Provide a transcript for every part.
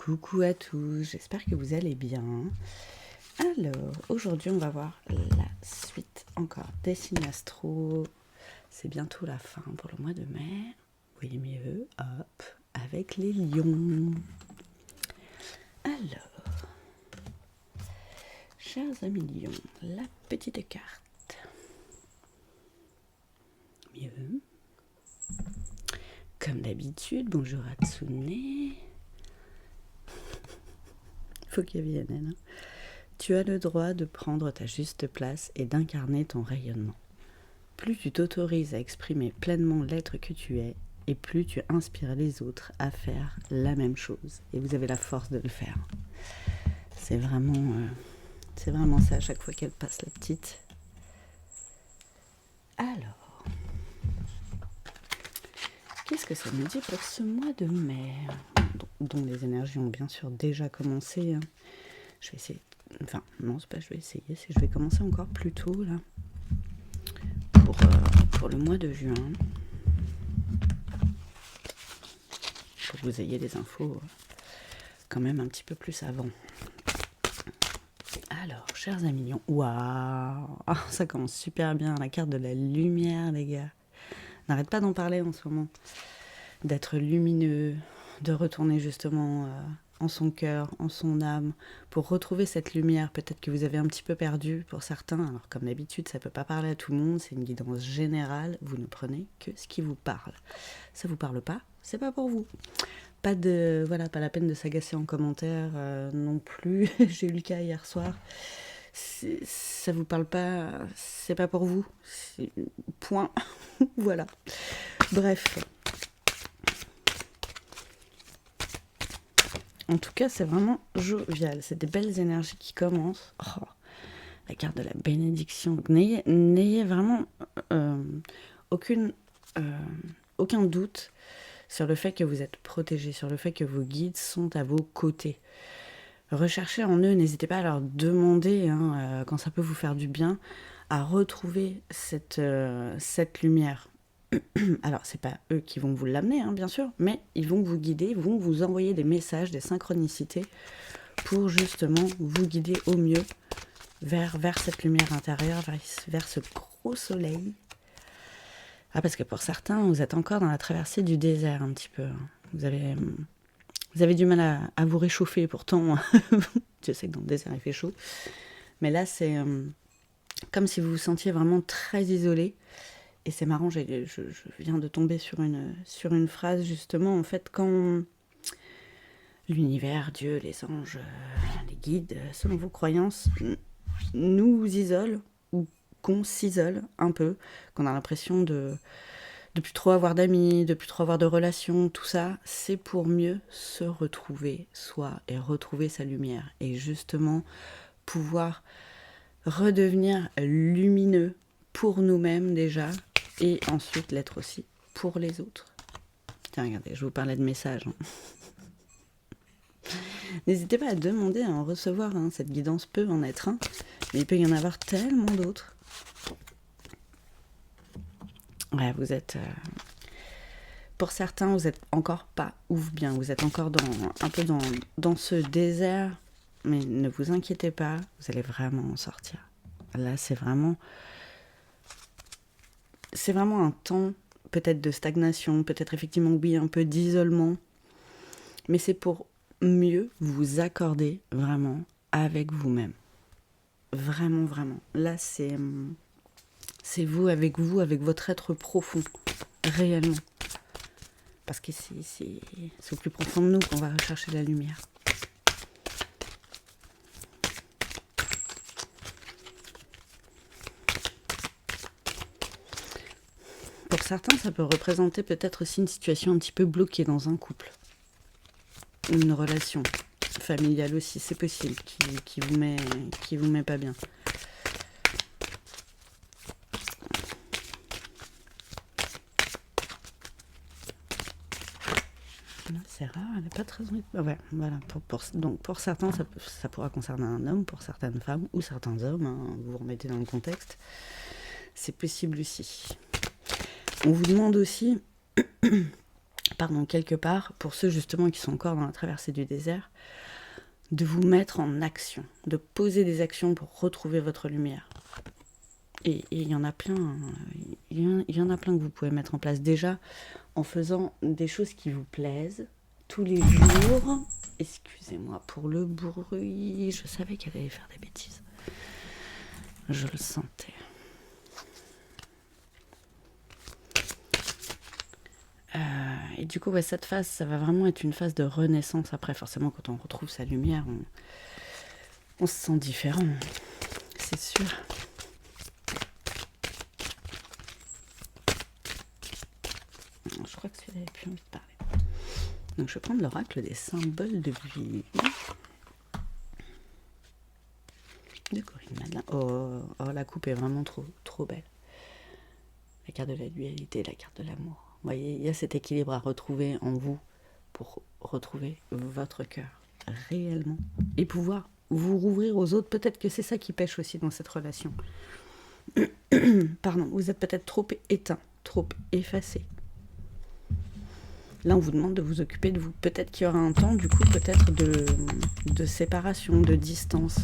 Coucou à tous, j'espère que vous allez bien. Alors, aujourd'hui on va voir la suite encore des signes astro. C'est bientôt la fin pour le mois de mai. Oui, mieux, hop, avec les lions. Alors, chers amis lions, la petite carte. Mieux. Comme d'habitude, bonjour à Tsune. Faut qu'elle vienne, elle. Hein. Tu as le droit de prendre ta juste place et d'incarner ton rayonnement. Plus tu t'autorises à exprimer pleinement l'être que tu es, et plus tu inspires les autres à faire la même chose. Et vous avez la force de le faire. C'est vraiment ça à chaque fois qu'elle passe, la petite. Alors, qu'est-ce que ça nous dit pour ce mois de mai, dont les énergies ont bien sûr déjà commencé. Hein. Je vais essayer. Enfin, non, c'est pas je vais essayer, c'est je vais commencer encore plus tôt, là. Pour le mois de juin. Pour que vous ayez des infos quand même un petit peu plus avant. Alors, chers amis lions, waouh, ça commence super bien, la carte de la lumière, les gars. N'arrête pas d'en parler en ce moment. D'être lumineux, de retourner justement en son cœur, en son âme, pour retrouver cette lumière, peut-être que vous avez un petit peu perdu pour certains. Alors comme d'habitude, ça ne peut pas parler à tout le monde, c'est une guidance générale, vous ne prenez que ce qui vous parle. Ça vous parle pas, c'est pas pour vous. Pas la peine de s'agacer en commentaire non plus. J'ai eu le cas hier soir. Ça vous parle pas, c'est pas pour vous. Point. Voilà. Bref. En tout cas, c'est vraiment jovial. C'est des belles énergies qui commencent. Oh, la carte de la bénédiction. Donc, n'ayez vraiment aucun doute sur le fait que vous êtes protégés, sur le fait que vos guides sont à vos côtés. Recherchez en eux, n'hésitez pas à leur demander, quand ça peut vous faire du bien, à retrouver cette lumière. Alors, c'est pas eux qui vont vous l'amener, bien sûr, mais ils vont vous guider, vont vous envoyer des messages, des synchronicités pour justement vous guider au mieux vers cette lumière intérieure, vers ce gros soleil. Ah, parce que pour certains, vous êtes encore dans la traversée du désert un petit peu. Vous avez du mal à vous réchauffer, pourtant, je sais que dans le désert il fait chaud, mais là c'est comme si vous vous sentiez vraiment très isolé. Et c'est marrant, je viens de tomber sur une phrase justement, en fait, quand l'univers, Dieu, les anges, les guides, selon vos croyances, nous isolent, ou qu'on s'isole un peu, qu'on a l'impression de plus trop avoir d'amis, de plus trop avoir de relations, tout ça, c'est pour mieux se retrouver soi et retrouver sa lumière. Et justement, pouvoir redevenir lumineux pour nous-mêmes déjà, et ensuite l'être aussi pour les autres. Tiens, regardez, je vous parlais de messages. N'hésitez pas à demander, à en recevoir. Cette guidance peut en être un, mais il peut y en avoir tellement d'autres. Ouais, vous êtes... pour certains, vous n'êtes encore pas ouf bien. Vous êtes encore un peu dans ce désert, mais ne vous inquiétez pas, vous allez vraiment en sortir. Là, c'est vraiment un temps peut-être de stagnation, peut-être effectivement, oui, un peu d'isolement, mais c'est pour mieux vous accorder vraiment avec vous-même. Vraiment, vraiment. Là, c'est vous, avec votre être profond, réellement. Parce que c'est au plus profond de nous qu'on va rechercher la lumière. Pour certains, ça peut représenter peut-être aussi une situation un petit peu bloquée dans un couple. Une relation familiale aussi, c'est possible, qui vous met pas bien. C'est rare, elle n'est pas très... Ouais, voilà. Donc pour certains, ça pourra concerner un homme, pour certaines femmes ou certains hommes, vous vous remettez dans le contexte. C'est possible aussi. On vous demande aussi pardon, quelque part, pour ceux justement qui sont encore dans la traversée du désert, de vous mettre en action, de poser des actions pour retrouver votre lumière. Et il y en a plein, il y en a plein que vous pouvez mettre en place déjà en faisant des choses qui vous plaisent tous les jours. Excusez-moi pour le bruit, je savais qu'elle allait faire des bêtises. Je le sentais. Et du coup, cette phase, ça va vraiment être une phase de renaissance. Après, forcément, quand on retrouve sa lumière, on se sent différent, c'est sûr. Je crois que celui-là n'avait plus envie de parler. Donc, je vais prendre l'oracle des symboles de vie. De Corinne Madelin. Oh, la coupe est vraiment trop belle. La carte de la dualité, la carte de l'amour. Vous voyez, il y a cet équilibre à retrouver en vous pour retrouver votre cœur réellement et pouvoir vous rouvrir aux autres. Peut-être que c'est ça qui pêche aussi dans cette relation. Pardon, vous êtes peut-être trop éteint, trop effacé. Là, on vous demande de vous occuper de vous. Peut-être qu'il y aura un temps, du coup, peut-être de séparation, de distance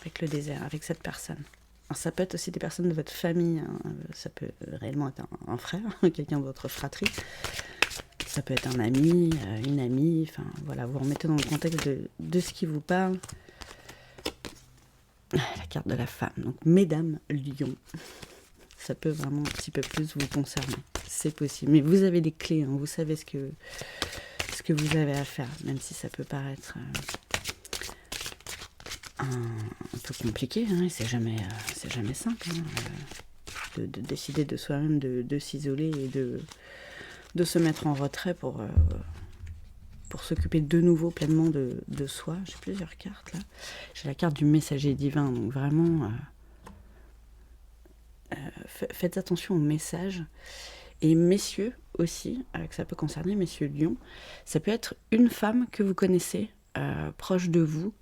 avec le désert, avec cette personne. Alors, ça peut être aussi des personnes de votre famille, hein. Ça peut réellement être un frère, quelqu'un de votre fratrie. Ça peut être un ami, une amie, enfin voilà, vous remettez dans le contexte de ce qui vous parle. La carte de la femme, donc mesdames lions. Ça peut vraiment un petit peu plus vous concerner, c'est possible. Mais vous avez les clés, hein, vous savez ce que vous avez à faire, même si ça peut paraître un peu compliqué, hein, c'est jamais simple, hein, de décider de soi-même de s'isoler et de se mettre en retrait pour s'occuper de nouveau pleinement de soi. J'ai plusieurs cartes là. J'ai la carte du messager divin, donc vraiment faites attention aux messages. Et messieurs aussi, que ça peut concerner, messieurs lions, ça peut être une femme que vous connaissez, proche de vous,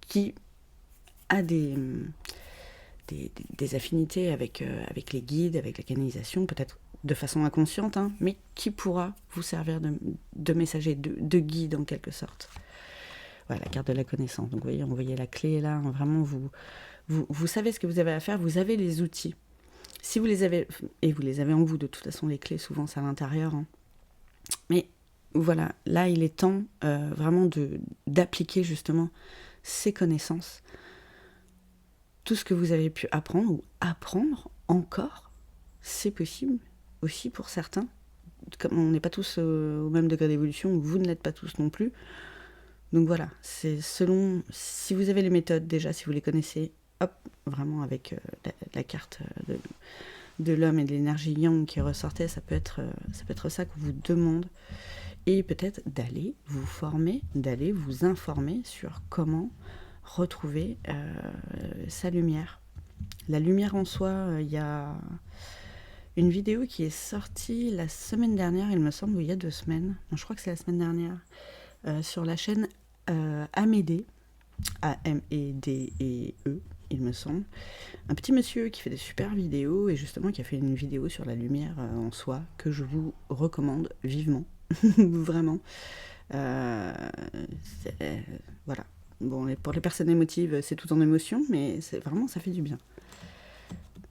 qui a des affinités avec les guides, avec la canalisation, peut-être de façon inconsciente, hein, mais qui pourra vous servir de messager, de guide en quelque sorte. Voilà, la carte de la connaissance. Donc vous voyez la clé là, hein, vraiment vous savez ce que vous avez à faire, vous avez les outils. Si vous les avez, et vous les avez en vous, de toute façon les clés souvent c'est à l'intérieur, hein. Mais voilà, là il est temps vraiment d'appliquer justement ces connaissances. Tout ce que vous avez pu apprendre ou apprendre encore, c'est possible aussi pour certains. Comme on n'est pas tous au même degré d'évolution, vous ne l'êtes pas tous non plus. Donc voilà, c'est selon, si vous avez les méthodes déjà, si vous les connaissez, hop, vraiment avec la carte de l'homme et de l'énergie yang qui ressortait, ça peut être ça qu'on vous demande. Et peut-être d'aller vous former, d'aller vous informer sur comment retrouver sa lumière. La lumière en soi, il y a une vidéo qui est sortie la semaine dernière, il me semble, ou il y a 2 semaines, non, je crois que c'est la semaine dernière, sur la chaîne Amédée, A-M-E-D-E, il me semble. Un petit monsieur qui fait des super vidéos et justement qui a fait une vidéo sur la lumière en soi que je vous recommande vivement, vraiment. Voilà. Bon, pour les personnes émotives, c'est tout en émotion, mais vraiment, ça fait du bien.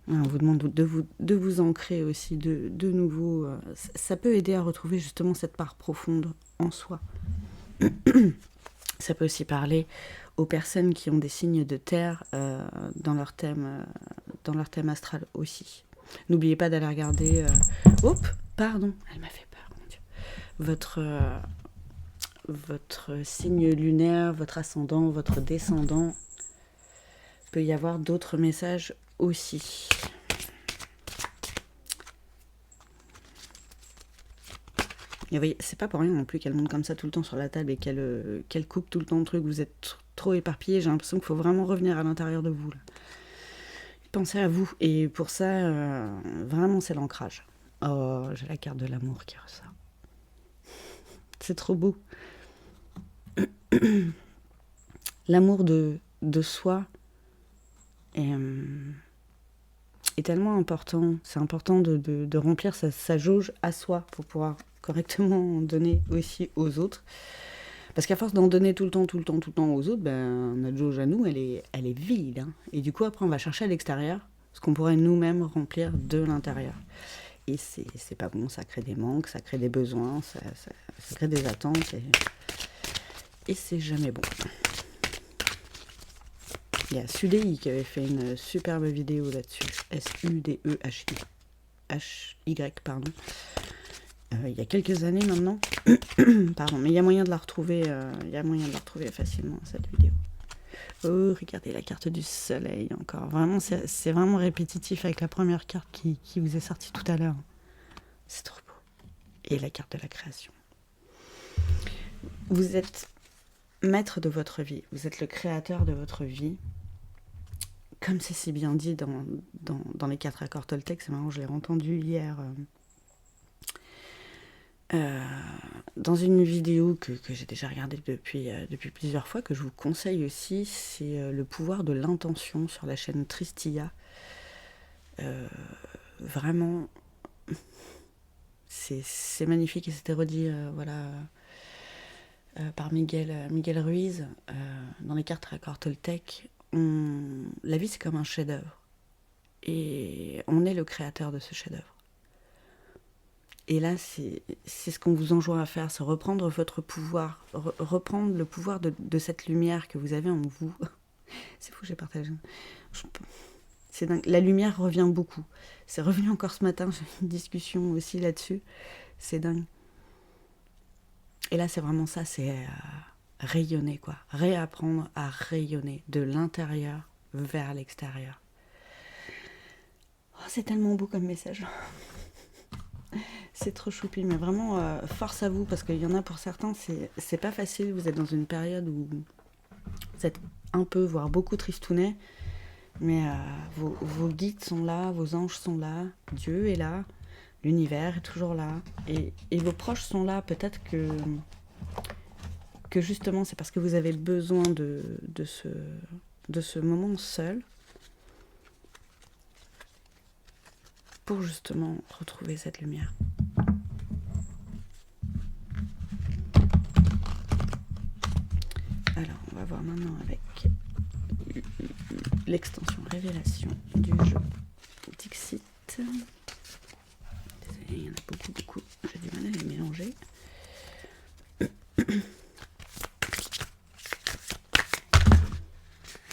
On vous demande de vous ancrer aussi de nouveau. Ça peut aider à retrouver justement cette part profonde en soi. Ça peut aussi parler aux personnes qui ont des signes de terre dans leur thème astral aussi. N'oubliez pas d'aller regarder... Oups, pardon, elle m'a fait peur, mon Dieu. Votre signe lunaire, votre ascendant, votre descendant. Il peut y avoir d'autres messages aussi. Et vous voyez, c'est pas pour rien non plus qu'elle monte comme ça tout le temps sur la table et qu'elle coupe tout le temps le truc. Vous êtes trop éparpillés. J'ai l'impression qu'il faut vraiment revenir à l'intérieur de vous, là. Pensez à vous. Et pour ça, vraiment, c'est l'ancrage. Oh, j'ai la carte de l'amour qui ressort. C'est trop beau. L'amour de soi est tellement important. C'est important de remplir sa jauge à soi pour pouvoir correctement en donner aussi aux autres. Parce qu'à force d'en donner tout le temps aux autres, ben, notre jauge à nous, elle est vide. Hein. Et du coup, après, on va chercher à l'extérieur ce qu'on pourrait nous-mêmes remplir de l'intérieur. Et c'est pas bon, ça crée des manques, ça crée des besoins, ça crée des attentes. Et c'est jamais bon. Il y a Sudehi qui avait fait une superbe vidéo là-dessus. Sudehi, pardon. Il y a quelques années maintenant. Pardon, mais il y a moyen de la retrouver, facilement, cette vidéo. Oh, regardez la carte du soleil encore. Vraiment, c'est vraiment répétitif avec la première carte qui vous est sortie tout à l'heure. C'est trop beau. Et la carte de la création. Vous êtes maître de votre vie. Vous êtes le créateur de votre vie. Comme c'est si bien dit dans les 4 accords Toltec, c'est marrant, je l'ai entendu hier dans une vidéo que j'ai déjà regardée depuis plusieurs fois, que je vous conseille aussi, c'est le pouvoir de l'intention sur la chaîne Tristilla. Vraiment, c'est magnifique et c'était redit par Miguel Ruiz dans les 4 accords Toltec. La vie, c'est comme un chef-d'œuvre. Et on est le créateur de ce chef-d'œuvre. Et là, c'est ce qu'on vous enjoint à faire, c'est reprendre votre pouvoir, reprendre le pouvoir de cette lumière que vous avez en vous. C'est fou, j'ai partagé. C'est dingue. La lumière revient beaucoup. C'est revenu encore ce matin, j'ai une discussion aussi là-dessus. C'est dingue. Et là, c'est vraiment ça, c'est rayonner, quoi. Réapprendre à rayonner de l'intérieur vers l'extérieur. Oh, c'est tellement beau comme message. C'est trop choupi, mais vraiment, force à vous, parce qu'il y en a pour certains, c'est pas facile. Vous êtes dans une période où vous êtes un peu, voire beaucoup tristounets, mais vos guides sont là, vos anges sont là, Dieu est là, l'univers est toujours là, et vos proches sont là. Peut-être que justement, c'est parce que vous avez besoin de ce moment seul pour justement retrouver cette lumière. Alors, on va voir maintenant avec l'extension révélation du jeu Dixit. Désolée, il y en a beaucoup. J'ai du mal à les mélanger.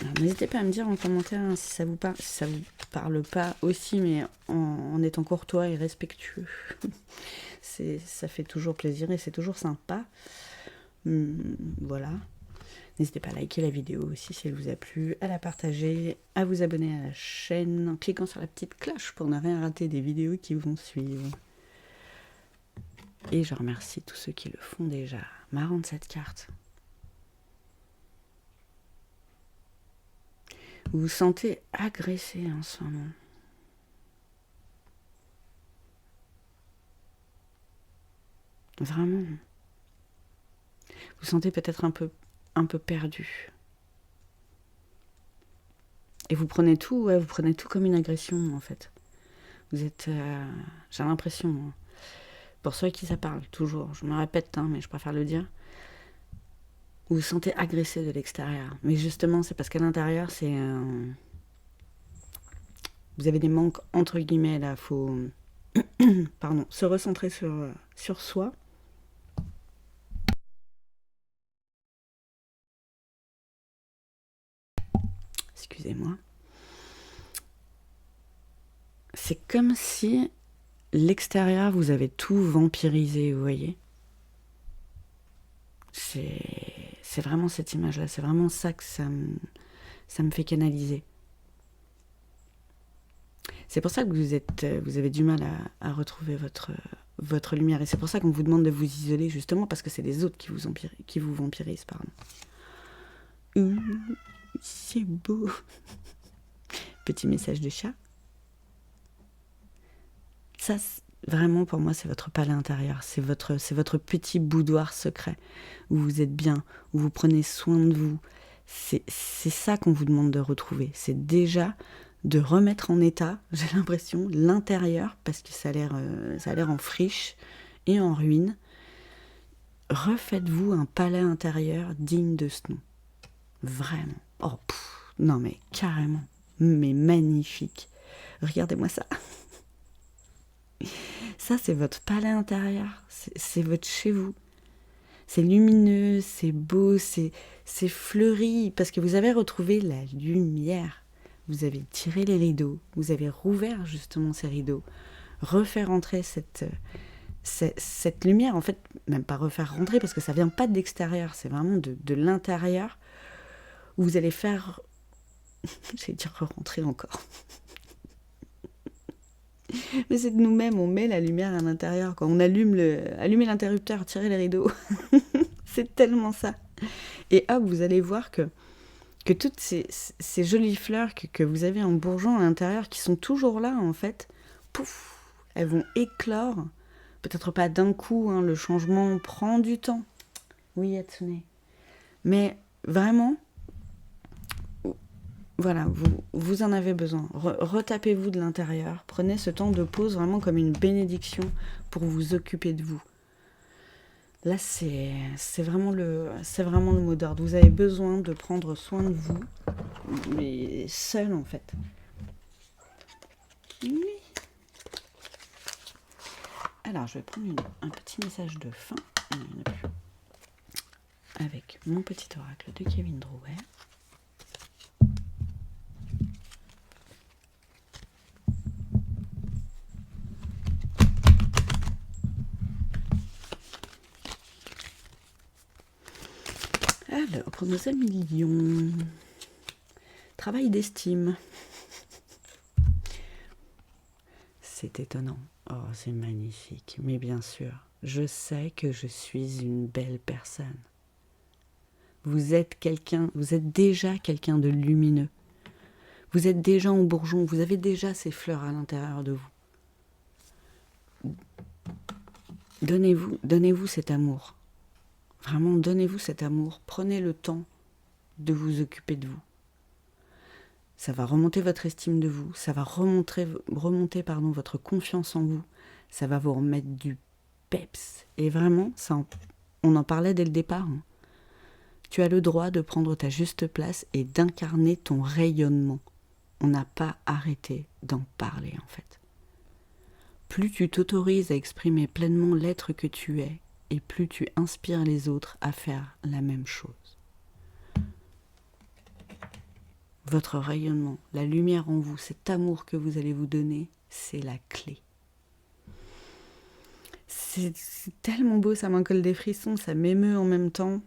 Alors, n'hésitez pas à me dire en commentaire hein, si ça vous parle pas aussi, mais en étant courtois et respectueux. Ça fait toujours plaisir et c'est toujours sympa. Voilà. N'hésitez pas à liker la vidéo aussi si elle vous a plu, à la partager, à vous abonner à la chaîne en cliquant sur la petite cloche pour ne rien rater des vidéos qui vont suivre. Et je remercie tous ceux qui le font déjà. Marrante cette carte. Vous vous sentez agressé en ce moment. Vraiment. Vous vous sentez peut-être un peu perdu. Et vous prenez tout comme une agression en fait. Vous êtes, j'ai l'impression, hein, pour ceux à qui ça parle, toujours, je me répète, hein, mais je préfère le dire, vous vous sentez agressé de l'extérieur. Mais justement, c'est parce qu'à l'intérieur, vous avez des manques entre guillemets là, faut se recentrer sur soi. Excusez-moi. C'est comme si l'extérieur, vous avez tout vampirisé, vous voyez. C'est vraiment cette image-là, c'est vraiment ça que ça me fait canaliser. C'est pour ça que vous avez du mal à retrouver votre lumière. Et c'est pour ça qu'on vous demande de vous isoler, justement, parce que c'est les autres qui vous vampirisent, pardon. C'est beau. Petit message de chat. Ça, vraiment, pour moi, c'est votre palais intérieur. C'est votre petit boudoir secret, où vous êtes bien, où vous prenez soin de vous. C'est ça qu'on vous demande de retrouver. C'est déjà de remettre en état, j'ai l'impression, l'intérieur, parce que ça a l'air en friche et en ruine. Refaites-vous un palais intérieur digne de ce nom. Vraiment. Oh, non mais carrément. Mais magnifique. Regardez-moi ça. Ça, c'est votre palais intérieur. C'est votre chez vous. C'est lumineux, c'est beau, c'est fleuri, parce que vous avez retrouvé la lumière. Vous avez tiré les rideaux, vous avez rouvert justement ces rideaux, refaire rentrer cette lumière, en fait, même pas refaire rentrer, parce que ça vient pas de l'extérieur, c'est vraiment de l'intérieur, où vous allez faire, j'allais dire rentrer encore, mais c'est de nous-mêmes, on met la lumière à l'intérieur, quand on allumer l'interrupteur, tirer les rideaux, c'est tellement ça. Et hop, vous allez voir que toutes ces jolies fleurs que vous avez en bourgeon à l'intérieur, qui sont toujours là en fait, pouf, elles vont éclore. Peut-être pas d'un coup, hein, le changement prend du temps. Oui, Hatsune. Mais vraiment, voilà, vous en avez besoin. Retapez-vous de l'intérieur. Prenez ce temps de pause vraiment comme une bénédiction pour vous occuper de vous. Là, c'est vraiment le mot d'ordre. Vous avez besoin de prendre soin de vous, mais seul en fait. Oui. Alors, je vais prendre un petit message de fin. Avec mon petit oracle de Kevin Drouet. Alors, pour nos amis lions, travail d'estime. C'est étonnant. Oh, c'est magnifique. Mais bien sûr, je sais que je suis une belle personne. Vous êtes déjà quelqu'un de lumineux. Vous êtes déjà en bourgeon, vous avez déjà ces fleurs à l'intérieur de vous. Donnez-vous cet amour. Vraiment, donnez-vous cet amour. Prenez le temps de vous occuper de vous. Ça va remonter votre estime de vous, ça va remonter votre confiance en vous, ça va vous remettre du peps. Et vraiment, on en parlait dès le départ. Hein. Tu as le droit de prendre ta juste place et d'incarner ton rayonnement. On n'a pas arrêté d'en parler en fait. Plus tu t'autorises à exprimer pleinement l'être que tu es, et plus tu inspires les autres à faire la même chose. Votre rayonnement, la lumière en vous, cet amour que vous allez vous donner, c'est la clé. C'est tellement beau, ça m'en colle des frissons, ça m'émeut en même temps.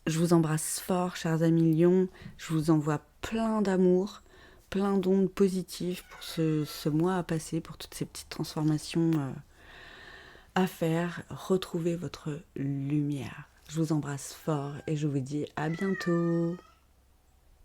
Je vous embrasse fort, chers amis lions. Je vous envoie plein d'amour, plein d'ondes positives pour ce mois à passer, pour toutes ces petites transformations à faire. Retrouvez votre lumière. Je vous embrasse fort et je vous dis à bientôt.